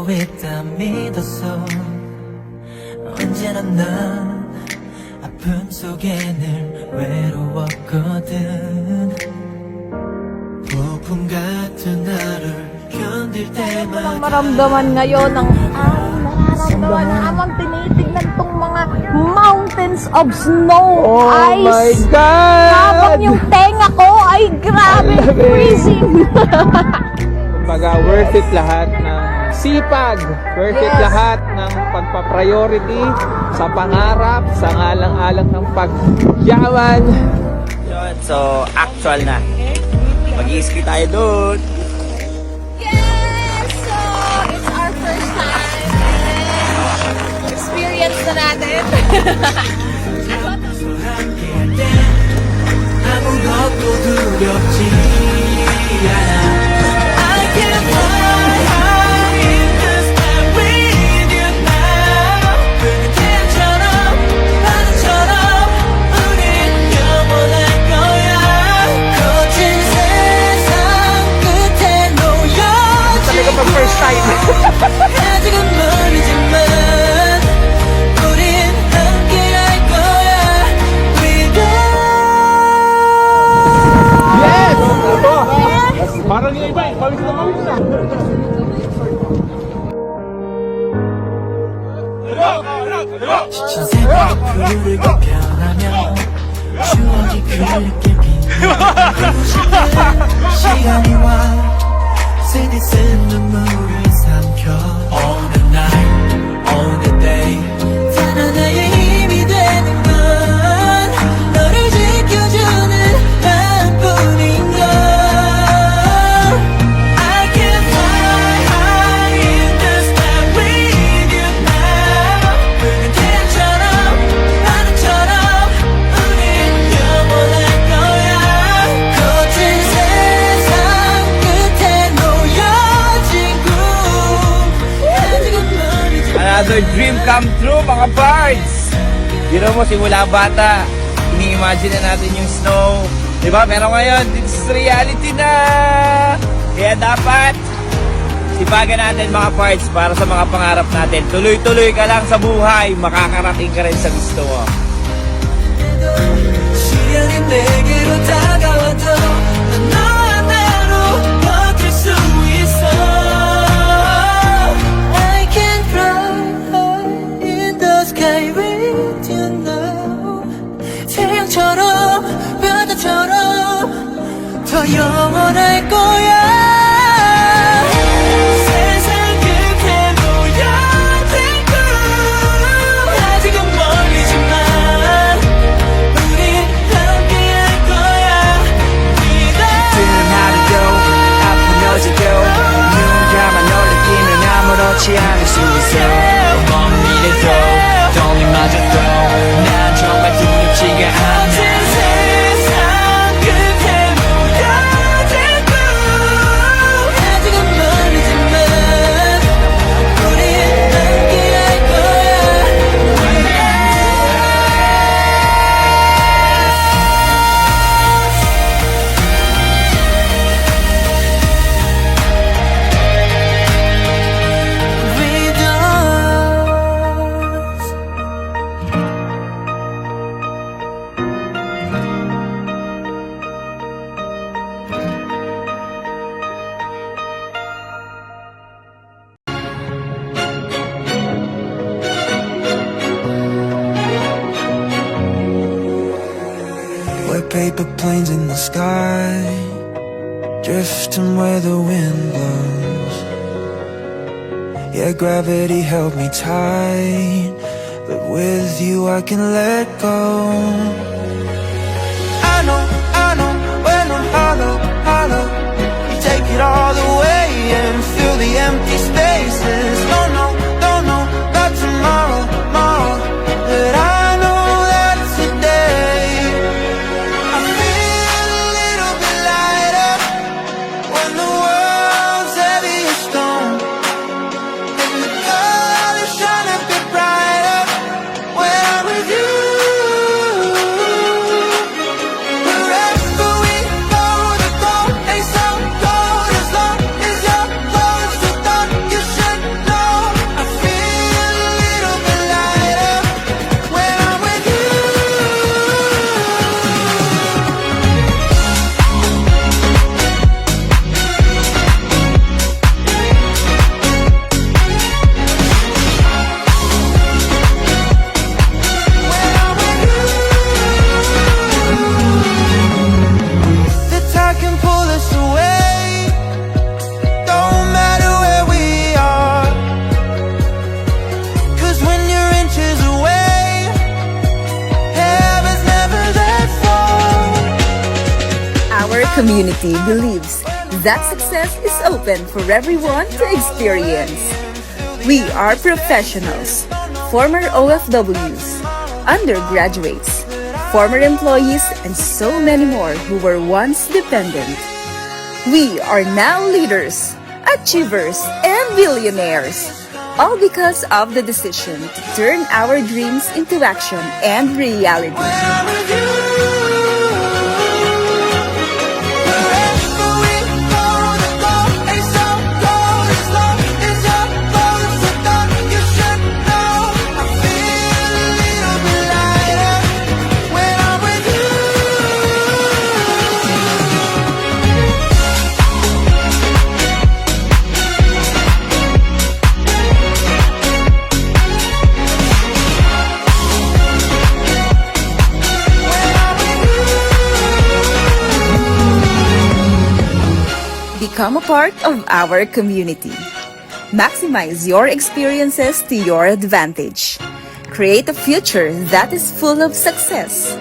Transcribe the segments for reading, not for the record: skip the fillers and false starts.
보고 있다 믿었어. 언제나 난 아픔 속에 늘 외로웠거든. 폭풍 같은 나를 견딜 때마다 Maramdaman ngayon ang nararamdaman na amang tinitignan tong mga mountains of snow, Oh ice. my God! Habang yung tenga ko ay grabe freezing. Kumbaga, worth it lahat ng sipag, worth it Yes. lahat ng pagpa-priority sa pangarap, sa ngalang-alang ng pagyaman. So, actual na. Mag-i-ski tayo doon. Yes! So, it's our first time. Experience na natin. 아무것도 두렵지 않아. I can fly high in the sky with you now. 붉은 태양처럼 바다처럼 우린 영원할 거야. 거친 세상 끝에 놓여진 Talaga pag first time. 아직은 멀리지만 우린 함께할 거야. With Yes! Ito! Parang yung iba, pawis na pawis na. 지친 새벽 불을 겨펴가며 추억이 그립게 빛나 시간이 와 스디쓴 눈물을 삼켜 On the night, on the day 단 하나의 힘이 되는 건 너를 지켜주는 나뿐인걸. I can fly high in the sky with you now. 붉은 태양처럼 바다처럼 우린 영원할 거야. 거친 세상 끝에 놓여진 꿈 아직은 멀리지만 Another dream come true, mga pards! Biro mo, simula bata, ini-imagine na natin yung snow. Diba? Pero ngayon, it's reality na! Kaya dapat, sipagan natin mga pards para sa mga pangarap natin. Tuloy-tuloy ka lang sa buhay, makakarating ka rin sa gusto mo. 시련이 내게로 다가와도 난 너와 나로 버틸 수 있어. I can fly in the sky with you now. 태양처럼 바다처럼 더 영원할 거야. 세상 끝에 놓여진 꿈 아직은 멀리지만 우린 함께할 거야. 뜨는 하루도 아픈 어제도 눈 감아 널 느끼면 아무렇지 않을 수 있어. 먼 미래도 떨림마저도 난 정말 두렵지가 않아. 세상 끝에 놓여진 꿈 아직은 멀리지만 우린 함께할 거야. With us. We're paper planes in the sky, drifting where the wind blows. Yeah, gravity held me tight, but with you I can let go. I know, when I'm hollow, you take it all away and fill the empty spaces. Don't know about tomorrow, but I know that today I feel a little bit lighter when the world's heavy as stone, and the colors shine a bit brighter when I'm with you. community believes that success is open for everyone to experience. We are professionals, former OFWs, undergraduates, former employees, and so many more who were once dependent. We are now leaders, achievers, and billionaires, all because of the decision to turn our dreams into action and reality. Become a part of our community. Maximize your experiences to your advantage. Create a future that is full of success.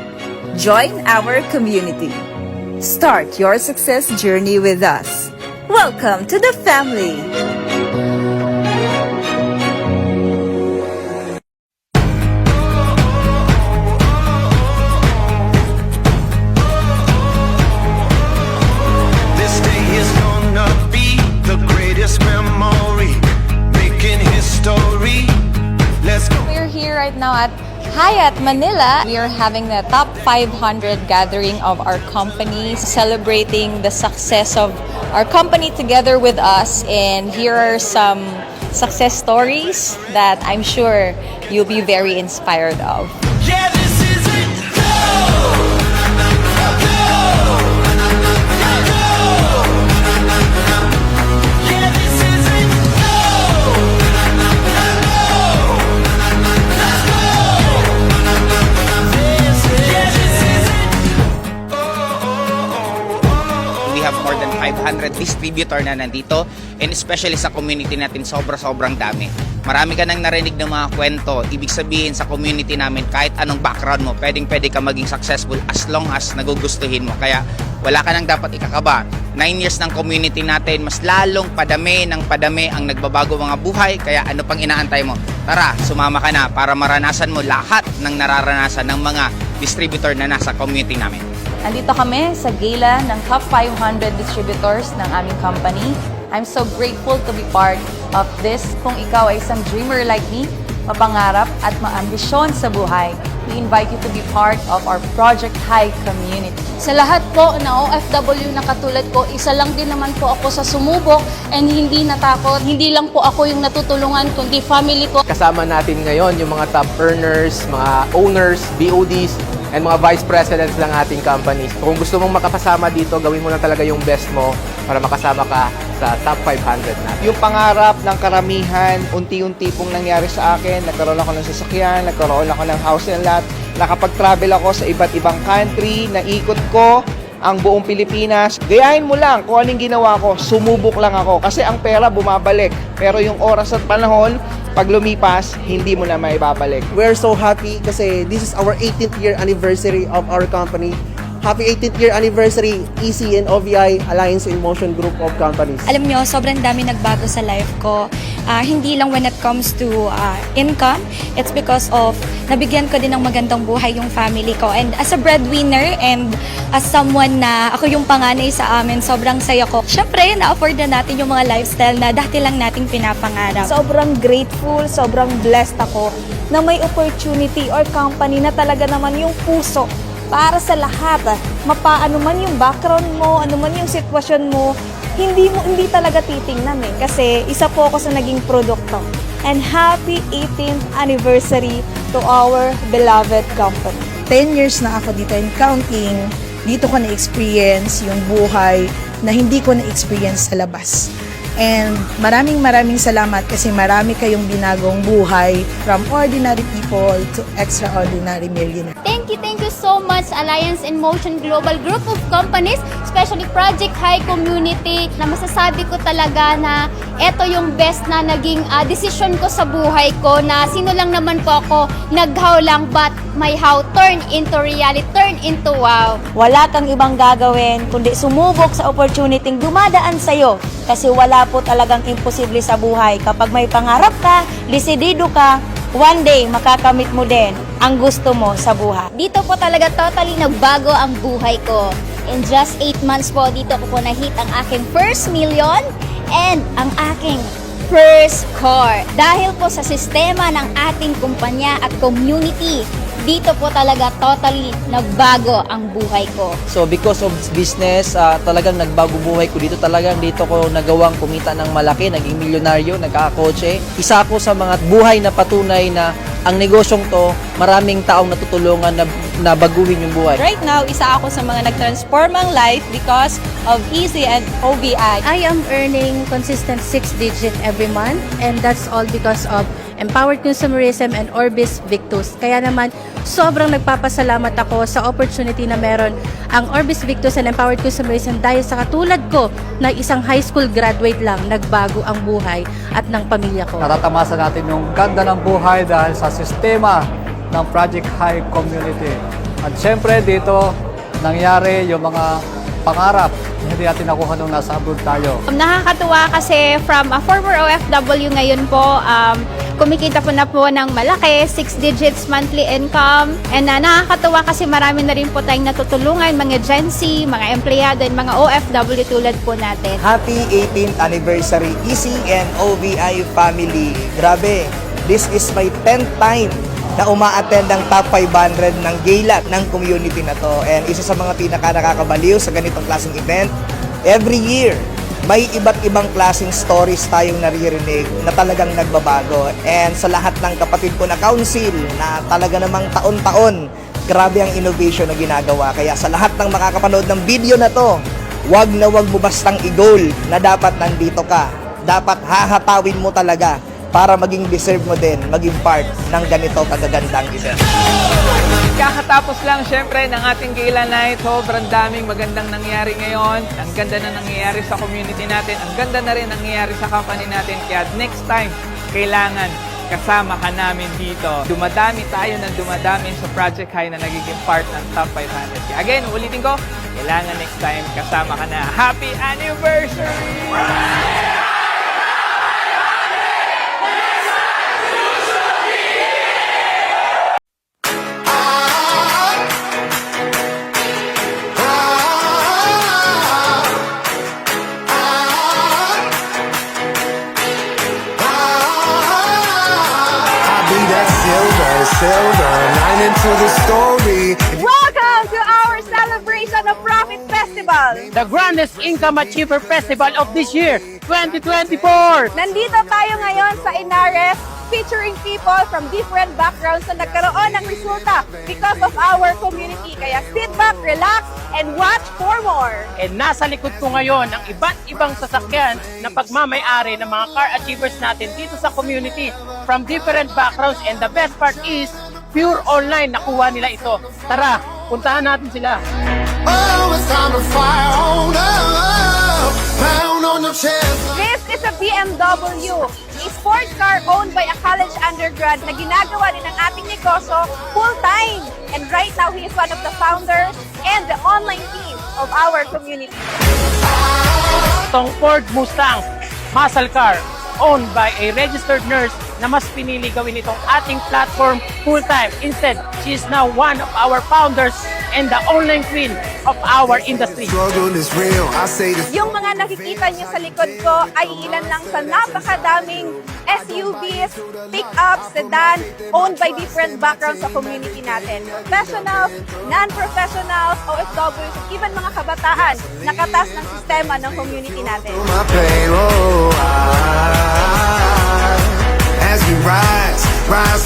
Join our community. Start your success journey with us. Welcome to the family. This day is gonna be the greatest memory, making history. Let's go. We're here right now at Hyatt Manila. We are having the top 500 gathering of our company, celebrating the success of our company together with us. And here are some success stories that I'm sure you'll be very inspired of. Yeah, this is it. Go! Go! Yeah, this is it. Go! Let's go! Yeah, this is it. We have more than 500 distributor na nandito, and especially sa community natin sobrang dami. Marami ka nang narinig ng mga kwento. Ibig sabihin sa community namin, kahit anong background mo, pwede ka maging successful as long as nagugustuhin mo. Kaya wala ka nang dapat ikakaba. 9 years ng community natin, mas lalong padami ang nagbabago mga buhay. Kaya ano pang inaantay mo? Tara, sumama ka na para maranasan mo lahat ng nararanasan ng mga distributor na nasa community namin. Nandito kami sa gala ng top 500 distributors ng aming company. I'm so grateful to be part of this. Kung ikaw ay isang dreamer like me, mapangarap at maambisyon sa buhay, we invite you to be part of our Project High community. Sa lahat po na OFW na katulad ko, isa lang din naman po ako sa sumubok and hindi natakot. Hindi lang po ako yung natutulungan, kundi family ko. Kasama natin ngayon yung mga top earners, mga owners, BODs, and mga vice presidents ng ating companies. Kung gusto mong makapasama dito, gawin mo lang talaga yung best mo para makasama ka sa top 500 natin. Yung pangarap ng karamihan, unti-unti pong nangyari sa akin. Nagkaroon ako ng sasakyan, nagkaroon ako ng house and lot. Nakapag-travel ako sa iba't ibang country, naikot ko ang buong Pilipinas. Gayahin mo lang kung anong ginawa ko, sumubok lang ako. Kasi ang pera bumabalik. Pero yung oras at panahon, pag lumipas, hindi mo na maibabalik. We're so happy kasi this is our 18th year anniversary of our company. Happy 18th year anniversary, EC and OVI, Alliance in Motion Group of Companies. Alam nyo, sobrang dami nagbago sa life ko. Hindi lang when it comes to income, it's because of nabigyan ko din ng magandang buhay yung family ko. And as a breadwinner and as someone na ako yung panganay sa amin, sobrang saya ko. Siyempre, na-afford na natin yung mga lifestyle na dati lang nating pinapangarap. Sobrang grateful, sobrang blessed ako na may opportunity or company na talaga naman yung puso para sa lahat. Mapaano man yung background mo, ano man yung sitwasyon mo, hindi talaga titingnan kasi isa po ako sa naging produkto. And happy 18th anniversary to our beloved company. 10 years na ako dito and counting. Dito ko na-experience yung buhay na hindi ko na-experience sa labas. And maraming salamat kasi marami kayong binagong buhay from ordinary people to extraordinary millionaire. Thank you so much Alliance in Motion Global Group of Companies, especially Project High Community, na masasabi ko talaga na ito yung best na naging decision ko sa buhay ko, na sino lang naman po ako, naghaw lang, but my how turned into reality, turned into wow. Wala kang ibang gagawin kundi sumubok sa opportunity dumadaan sa'yo. Kasi wala po talagang imposible sa buhay. Kapag may pangarap ka, desidido ka, one day makakamit mo din ang gusto mo sa buhay. Dito po talaga totally nagbago ang buhay ko. In just 8 months po, dito ko po na-hit ang aking first million and ang aking first car. Dahil po sa sistema ng ating kumpanya at community, dito po talaga totally nagbago ang buhay ko. So because of business, talagang nagbago buhay ko dito. Talagang dito ko nagawang kumita ng malaki, naging milyonaryo, nagkakakotse. Isa ako sa mga buhay na patunay na ang negosyong to, maraming taong natutulungan na baguhin yung buhay. Right now, isa ako sa mga nag-transform ang life because of Easy and OVI. I am earning consistent 6-digit every month, and that's all because of Empowered Consumerism and Orbis Victus. Kaya naman, sobrang nagpapasalamat ako sa opportunity na meron ang Orbis Victus and Empowered Consumerism dahil sa katulad ko na isang high school graduate lang, nagbago ang buhay at ng pamilya ko. Natatamasa natin yung ganda ng buhay dahil sa sistema ng Project High Community. At syempre dito, nangyari yung mga pangarap na hindi natin nakuha nung nasa abroad tayo. Nakakatuwa kasi from a former OFW ngayon po, kumikita po na po ng malaki, 6 digits monthly income. And nakakatuwa kasi marami na rin po tayong natutulungan, mga Gen Z, mga empleyado, and mga OFW tulad po natin. Happy 18th anniversary Easy and OVI family. Grabe, this is my 10th time na uma-attend ang top 500 ng gala ng community na to. And isa sa mga pinaka-nakakabaliw sa ganitong klaseng event, every year, may iba't ibang klaseng stories tayong naririnig na talagang nagbabago. And sa lahat ng kapatid ko na council na talaga namang taon-taon, grabe ang innovation na ginagawa. Kaya sa lahat ng makakapanood ng video na to, wag na wag mo bastang i-goal na dapat nandito ka. Dapat hahatawin mo talaga para maging deserve mo din, maging part ng ganito kagagandang event. Kakatapos lang syempre ng ating gala night. Sobrang daming magandang nangyari ngayon. Ang ganda na nangyayari sa community natin. Ang ganda na rin nangyayari sa company natin. Kaya next time, kailangan kasama ka namin dito. Dumadami tayo ng dumadami sa Project High na nagiging part ng Top 500. Kaya again, ulitin ko, kailangan next time kasama ka na. Happy anniversary! Silver line into the story. Welcome to our celebration of Profit Festival! The grandest income achiever festival of this year, 2024! Nandito tayo ngayon sa Inares, featuring people from different backgrounds na nagkaroon ng resulta because of our community. Kaya sit back, relax, and watch for more. And nasa likod ko ngayon ang iba't ibang sasakyan na pagmamay-ari ng mga car achievers natin dito sa community from different backgrounds, and the best part is pure online nakuha nila ito. Tara, puntahan natin sila. Oh, it's time to fire on up, pound on your chest. This is a BMW, a sports car owned by a college undergrad na ginagawa din ang ating negosyo full-time. And right now, he is one of the founders and the online team of our community. Itong Ford Mustang muscle car owned by a registered nurse na mas pinili gawin itong ating platform full-time. Instead, she is now one of our founders and the online queen of our industry. Struggle is real. I say this. Yung mga nakikita niyo sa likod ko ay ilan lang sa napakadaming SUVs, pick-ups, sedan, owned by different backgrounds sa community natin. Professionals, non-professionals, OFWs, even mga kabataan, nakatas ng sistema ng community natin. My payroll, as we rise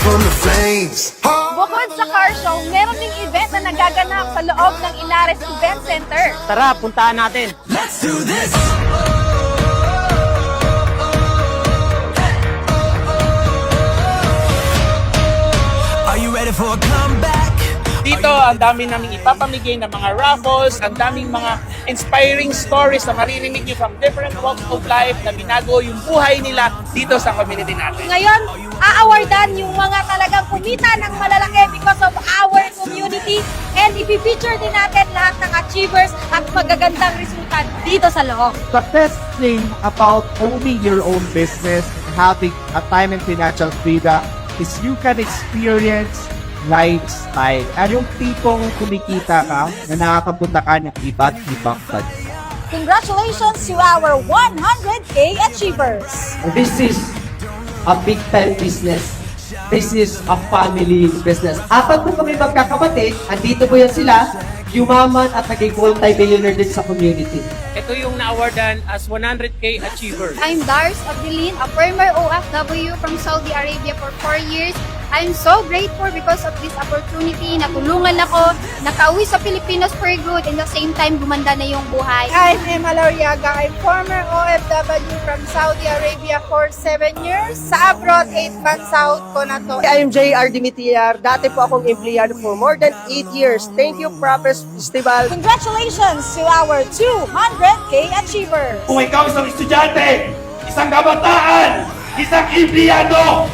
from the flames. Bukod sa car show, meron ding event na nagaganap sa loob ng Inares Event Center. Tara, puntahan natin. Let's do this. Are you ready for a comeback? Dito, ang dami namin ipapamigay ng mga raffles, ang daming mga inspiring stories na maririnig nyo from different walks of life na binago yung buhay nila dito sa community natin. Ngayon, aawardan yung mga talagang kumita ng malalaki because of our community and ipipicture din natin lahat ng achievers at magagandang resulta dito sa loob. The best thing about owning your own business and having a time and financial freedom is you can experience lifestyle. At yung tipong kumikita ka na nakakapunta ka ng iba't ibang bansa. Congratulations to our 100K achievers! This is a big time business. This is a family business. Apat po kami magkakapatid, andito po yan sila, yumaman at naging multi-millionaire din sa community. Ito yung na-awardan as 100K achievers. I'm Dars Abdilin, a former OFW from Saudi Arabia for 4 years. I'm so grateful because of this opportunity. Natulungan ako, nakauwi sa Pilipinas for good, and at the same time, gumanda na yung buhay. I'm Emma Lauriaga. I'm former OFW from Saudi Arabia for 7 years. Sa abroad, 8 months out ko na to. I'm J.R. Dimitiar. Dati po akong empleyado for more than 8 years. Thank you, Propes Festival. Congratulations to our 200K achievers! Kung ikaw isang estudyante, isang kabataan, isang empleyado,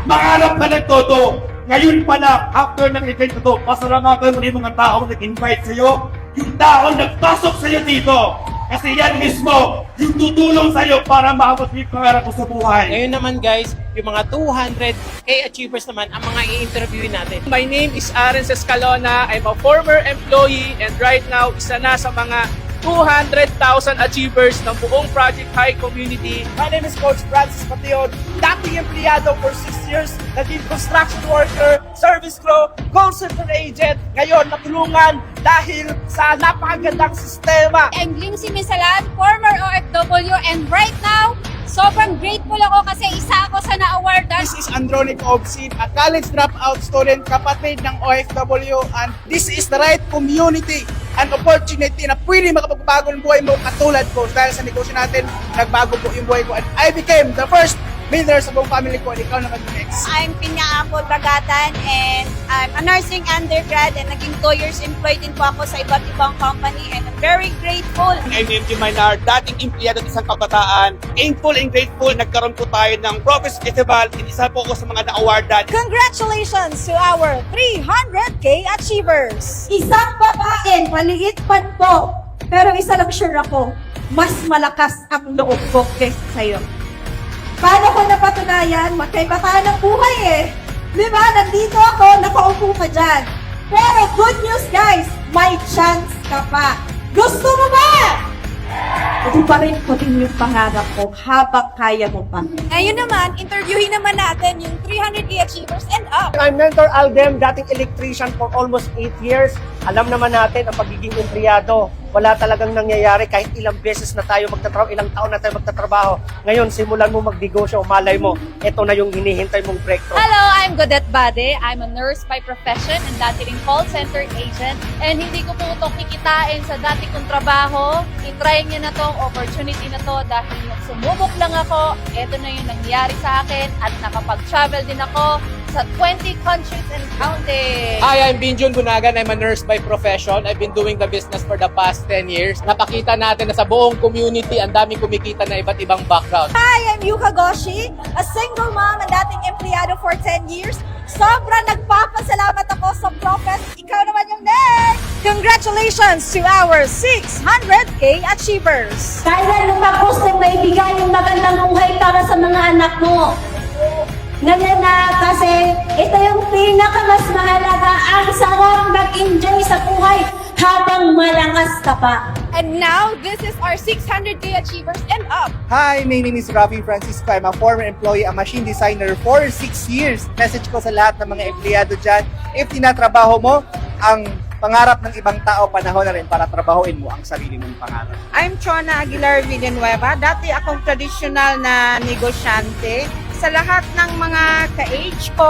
mangarap ka ng todo. Ngayon pala, after ng event na to, pasalamatan mo rin mga taong nag-invite sa'yo, yung taong nagpasok sa'yo dito. Kasi yan mismo, yung tutulong sa'yo para maabot yung pangarap mo sa buhay. Ngayon naman guys, yung mga 200K achievers naman ang mga i-interviewin natin. My name is Aaron Escalona. I'm a former employee and right now isa na sa mga 200,000 achievers ng buong Project High community. My name is Coach Francis Pation, dating empleyado for 6 years, naging construction worker, service crew, call center agent. Ngayon, natulungan dahil sa napakagandang sistema. I'm Lindsay Misalan, former OFW, and right now, sobrang grateful ako kasi isa ako sa na-awardan. This is Andronic Obsin, a college dropout student, kapatid ng OFW, and this is the right community and opportunity na pwede makapagbago ng buhay mo katulad ko. Dahil sa negosyo natin, nagbago po yung buhay ko. And I became the first millionaire sa buong family ko, and ikaw naman yung next. I'm Pinya Apple Bagatan and I'm a nursing undergrad and naging 2 years employed din po ako sa iba't ibang company and I'm very grateful. I'm MJ Maynard, dating empleyado at isang kabataan. Thankful and grateful, nagkaroon po tayo ng Propes Festival, and isa po ako sa mga na-awardan. Congratulations to our 300K achievers! Isang babae, maliit man po, pero isa lang sure ako, mas malakas ang loob ko kaysa sa'yo. Paano ko napatunayan? Magkaiba tayo ng buhay eh. Di ba? Nandito ako, nakaupo ka dyan. Pero good news guys, may chance ka pa. Gusto mo ba? Hindi pa rin ko din yung pangarap ko habang kaya mo pa. Ngayon naman, interviewin naman natin yung 300K achievers and up. I'm Mentor Aldem, dating electrician for almost 8 years. Alam naman natin ang pagiging empleyado. Wala talagang nangyayari kahit ilang beses na tayo magtatrabaho, ilang taon na tayo magtatrabaho. Ngayon, simulan mo magnegosyo, malay mo, ito na yung hinihintay mong breakthrough. Hello, I'm Godet Bade. I'm a nurse by profession and dati ring call center agent. And hindi ko po ito kikitain sa dati kong trabaho. I-try niyo na tong opportunity na to dahil nung sumubok lang ako, ito na yung nangyari sa akin at nakapag-travel din ako sa 20 countries and counting. Hi, I'm Binjun Bunagan. I'm a nurse by profession. I've been doing the business for the past 10 years. Napakita natin na sa buong community, ang daming kumikita na iba't ibang background. Hi, I'm Yuka Goshi, a single mom and dating empleyado for 10 years. Sobrang nagpapasalamat ako sa Propes. Ikaw naman yung next! Congratulations to our 600K achievers! Kaya tapos na maibigay yung magandang buhay para sa mga anak mo. Ganyan na kasi ito yung pinakamas mahalaga. Ang sarap mag-enjoy sa buhay habang malakas ka pa. And now, this is our 600K achievers and up. Hi, my name is Rafi Francisco. I'm a former employee, a machine designer for 6 years. Message ko sa lahat ng mga empleyado dyan, if tinatrabaho mo ang pangarap ng ibang tao, panahon na rin para trabahoin mo ang sarili mong pangarap. I'm Chona Aguilar Villanueva. Dati akong traditional na negosyante. Sa lahat ng mga ka-age ko,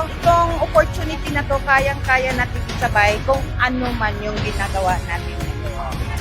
itong opportunity na to, kayang-kaya natin isabay kung ano man yung ginagawa natin.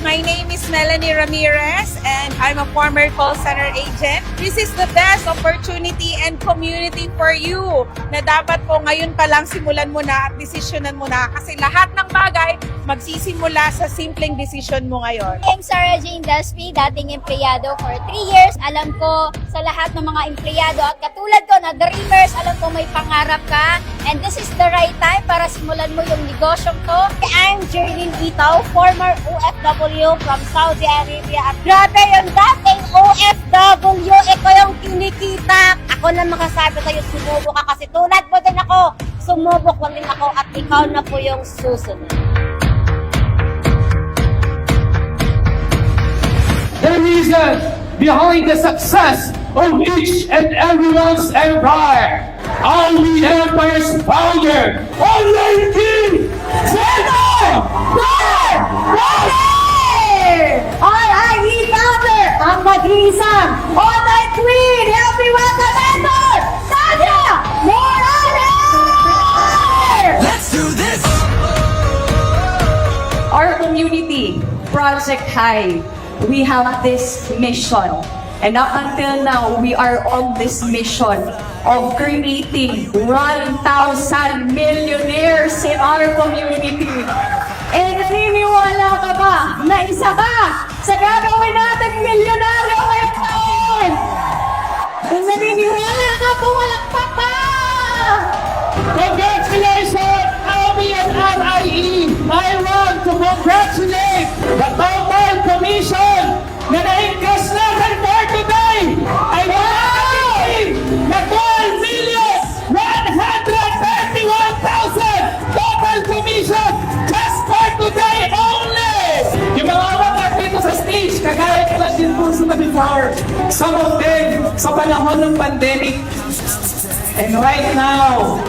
My name is Melanie Ramirez and I'm a former call center agent. This is the best opportunity and community for you na dapat po ngayon pa lang simulan mo na at desisyonan mo na kasi lahat ng bagay magsisimula sa simpleng desisyon mo ngayon. I'm Sarah Jane Daspi, dating empleyado for 3 years. Alam ko sa lahat ng mga empleyado at katulad ko na dreamers, alam ko may pangarap ka and this is the right time para simulan mo yung negosyong to. I'm Jerlyn Itaw, former OFW from Saudi Arabia. At grabe yung dating OFW, ito yung kinikita. Ako na makasabi sa'yo, sumubok ka kasi tulad mo din ako. Sumubok mo din ako at ikaw na po yung susunod. The reason behind the success of each and everyone's empire. All the empire's founder, Almighty Zeno! R.I.E. founder, ang mag-iisang all-night queen, everyone the mentor, Tanya Morales! Let's do this! Our community, Project Hive, we have this mission. And up until now, we are on this mission of creating 1,000 millionaires in our community. And naniniwala ka ba na isa ka sa gagawin natin milyonaryo ngayong taon? Kung naniniwala ka, pumalakpak pa! Congratulations, Almi and RIE! I want to congratulate the Total Commission na na-increase natin for today ay na 12,131,000 total commission just for today only! Yung mga awak dito sa stage, kagaya ko lang din po sa before. Some of them, sa panahon ng pandemic, and right now,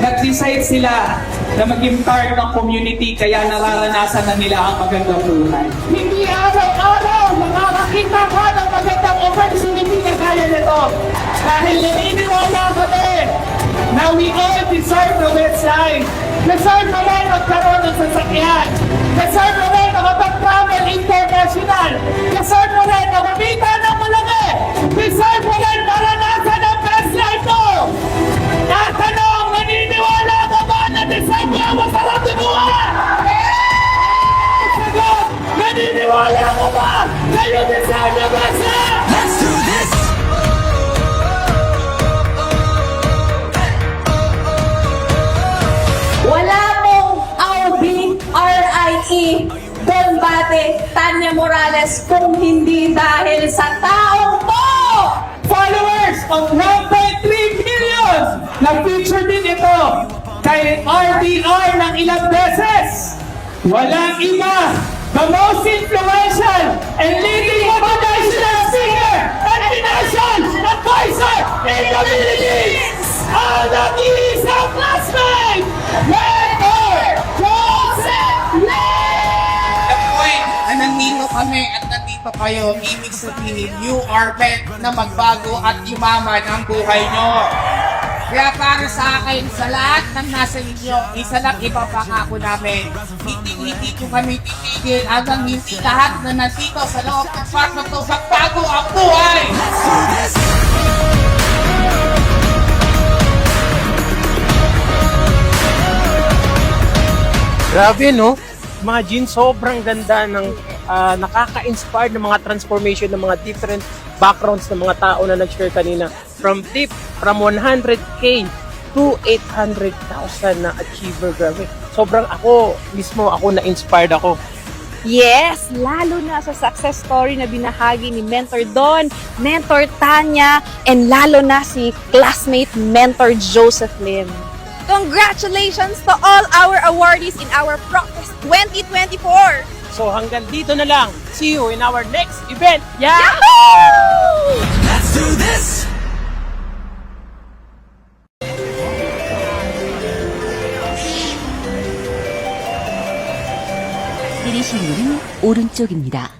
nag-decide sila na maging part ng community kaya nararanasan na nila ang magandang buhay. Hindi araw-araw makakakita ka ng magandang opportunity na kaya nito. Dahil naniniwala kami na we all deserve the best life. Deserve na rin magkaroon ng sasakyan. Deserve na rin na makapag-travel international. Deserve na rin na kumita ng malaki. Deserve na rin maranasan ang best life mo. Tatanong, naniniwala ka ba na deserve mo ang masarap na buhay? Sagot, naniniwala ka ba na you deserve the best life? Let's do this! Wala mong Albi, R.I.E. Combate, Tanya Morales kung hindi dahil sa taong to! Followers of 1.3 million! Nag-feature din ito kay RDR ng ilang beses. Walang iba, the most influential and leading motivational singer and financial advisor in the Philippines! Ang nag-iisang classmate, Mentor Joseph Lim! The point na nandito kami at nandito kayo, ibig sabihin, you are meant na magbago at yumaman ang buhay nyo. Kaya para sa akin, sa lahat ng nasa inyo, isa lang ipapangako namin. Hindi ko kami titigil hanggang hindi lahat na nandito sa loob ng kwarto to magbago ang buhay! Let's do this! Grabe, no? Imagine, sobrang ganda ng nakaka-inspire ng mga transformation ng mga different backgrounds ng mga tao na nag-share kanina. From 100K to 800,000 na achiever. Grabe. Sobrang ako na-inspired ako. Yes, lalo na sa success story na binahagi ni Mentor Don, Mentor Tanya, and lalo na si classmate Mentor Joseph Lim. Congratulations to all our awardees in our Practice 2024! So hanggang dito na lang. See you in our next event. Yeah! Let's do this! 내리실 문은 오른쪽입니다.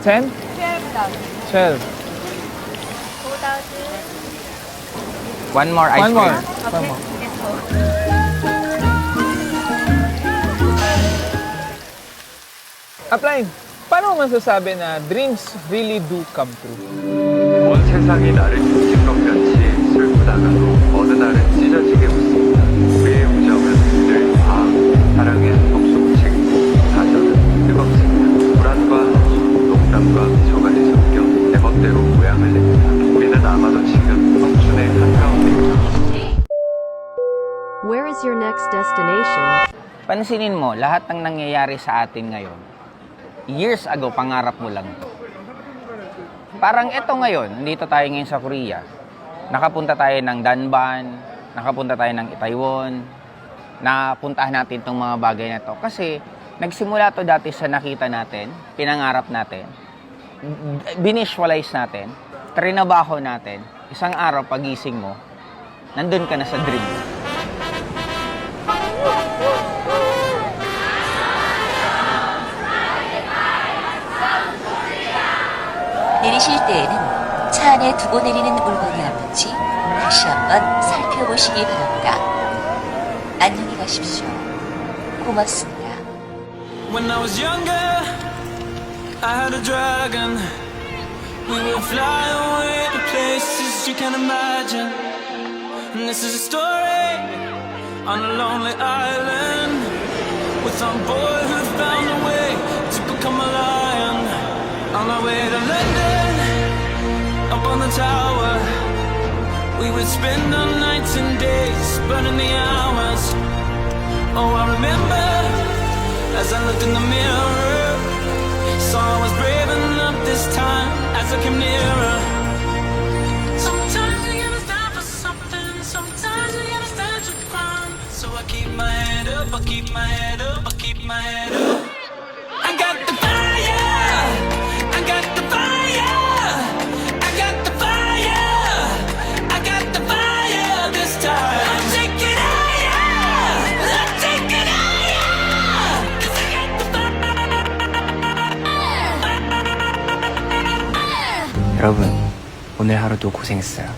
10? 12. One more ice One more. cream. One more. Applying. paano mo masasabi na dreams really do come true? 온 세상이 나를 뒤진 것 같이 슬프다가도 어느 날은 찢어지게 웃습니다. 우리의 우정은 늘 과학, 사랑의 속속 책임고 사전은 뜨겁습니다. 불안과 한숨, 농담과 미소까지 섞여 내 멋대로 모양을 냅니다. 우리는 아마도 지금 청춘의 한가운데 있다. Where is your next destination? Pansinin mo, lahat ng nangyayari sa atin ngayon, years ago, pangarap mo lang. Parang eto ngayon, nandito tayo ngayon sa Korea. Nakapunta tayo ng Danban, nakapunta tayo ng Itaewon, napuntahan natin itong mga bagay na to. Kasi nagsimula to dati sa nakita natin, pinangarap natin, binvisualize natin, trinabaho natin, isang araw pagising mo, nandun ka na sa dream mo. 내리실 때에는 차 안에 두고 내리는 물건이 없는지 다시 한번 살펴보시기 바랍니다. 안녕히 가십시오. 고맙습니다. When I was younger, I had a dragon. We would fly away to places you can't imagine. And this is a story on a lonely island with some boy who found a way to become a lion. On our way to London, up on the tower, we would spend our nights and days burning the hours. Oh, I remember as I looked in the mirror, saw I was brave enough this time as I came nearer. Sometimes you gotta stand for something, sometimes you gotta stand your ground. So I keep my head up, I keep my head up, I keep my head up. I got the fire. I got the fire, I got the fire, I got the fire this time. I'll take it higher, I'll take it higher, 'cause I got the fire. 여러분, 오늘 하루도 고생했어요.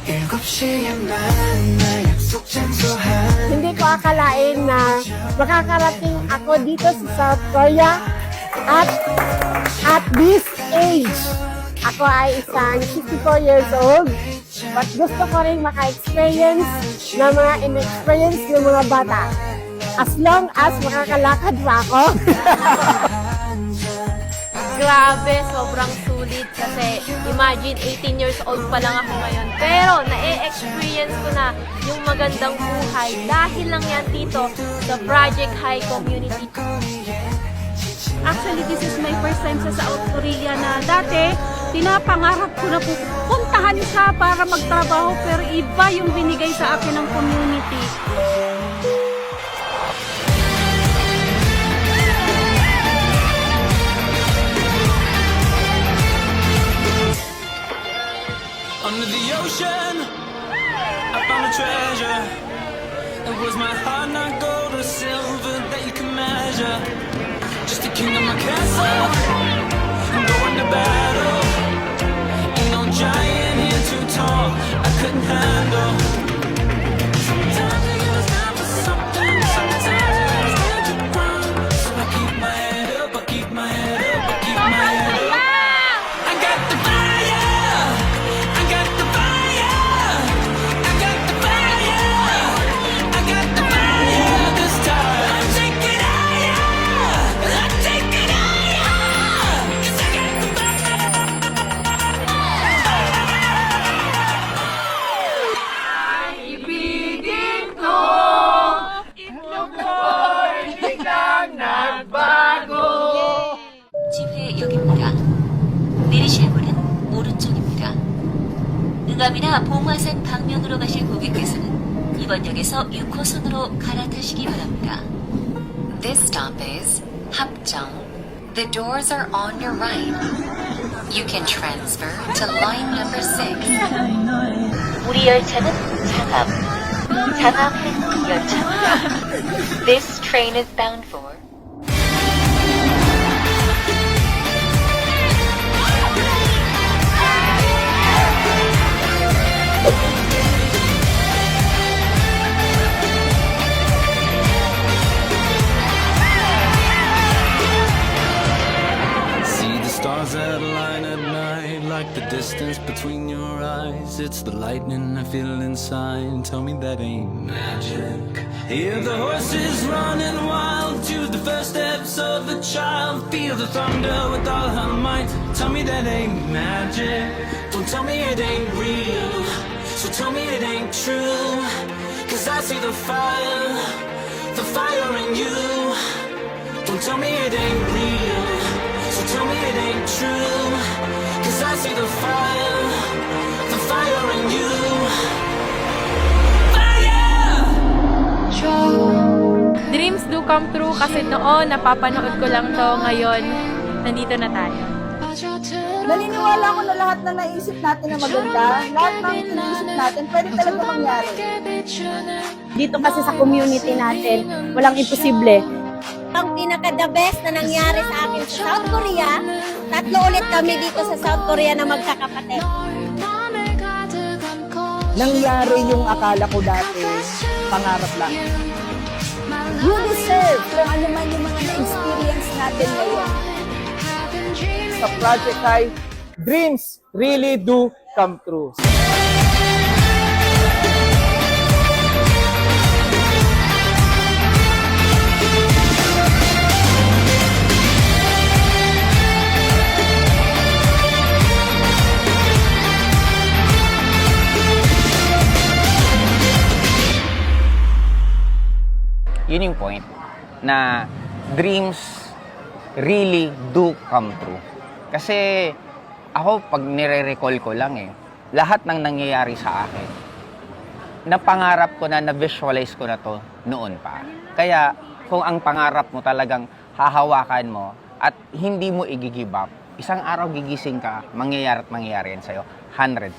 7시에 만나 약속 장소한 Hindi ko akalain na makakarating ako dito sa South Korea at this age. Ako ay isang 64 years old, but gusto ko rin maka-experience ng mga in-experience ng mga bata. As long as makakalakad pa ako. Grabe, sobrang sulit kasi imagine 18 years old pa lang ako ngayon. Pero na-experience ko na yung magandang buhay dahil lang yan dito sa Project High Community. Actually, this is my first time sa South Korea na dati, pinapangarap ko na puntahan siya para magtrabaho pero iba yung binigay sa akin ng community. Under the ocean, I found a treasure. It was my heart, not gold or silver that you can measure. Just a king of my castle, and going to battle. Ain't no giant here too tall, I couldn't handle. Sometimes you gotta stand for something, sometimes you gotta stand your ground. So I keep my head up, I keep my head up, I keep my head up. I got the fire, I got the fire, I got the fire, I got the fire this time. I'll take it higher, I'll take it higher, 'cause I got the fire. Ibigin ko, itlog ko'y biglang nagbago. 지회역입니다. 내리실 문은 오른쪽입니다. 응암이나 봉화산 방면으로 가실 고객께서는 이번 역에서 6호선으로 갈아타시기 바랍니다. This stop is Hapjeong. The doors are on your right. You can transfer to line number 6. 우리 열차는 장암행 열차입니다. This train is bound for lightning I feel inside. Tell me that ain't magic. Hear the horses running wild to the first steps of a child. Feel the thunder with all her might. Tell me that ain't magic. Don't tell me it ain't real. So tell me it ain't true. 'Cause I see the fire in you. Don't tell me it ain't real. So tell me it ain't true. 'Cause I see the fire in you. Dreams do come true kasi noon napapanood ko lang to, ngayon nandito na tayo. Naniniwala ko na lahat na naisip natin na maganda, lahat ng naisip natin, pwede talaga mangyari. Dito kasi sa community natin, walang imposible. Ang pinaka-the best na nangyari sa akin sa South Korea, 3 ulit kami dito sa South Korea na magkakapatid. Nangyari yung akala ko dati, pangarap lang. You deserve kung ano man yung mga na-experience natin ngayon. Sa Project High, dreams really do come true. Yun yung point na dreams really do come true. Kasi ako, pag nire-recall ko lang lahat ng nangyayari sa akin, napangarap ko na, na-visualize ko na to noon pa. Kaya kung ang pangarap mo talagang hahawakan mo at hindi mo i-give up, isang araw gigising ka, mangyayari at mangyayari yan sa'yo, 100%.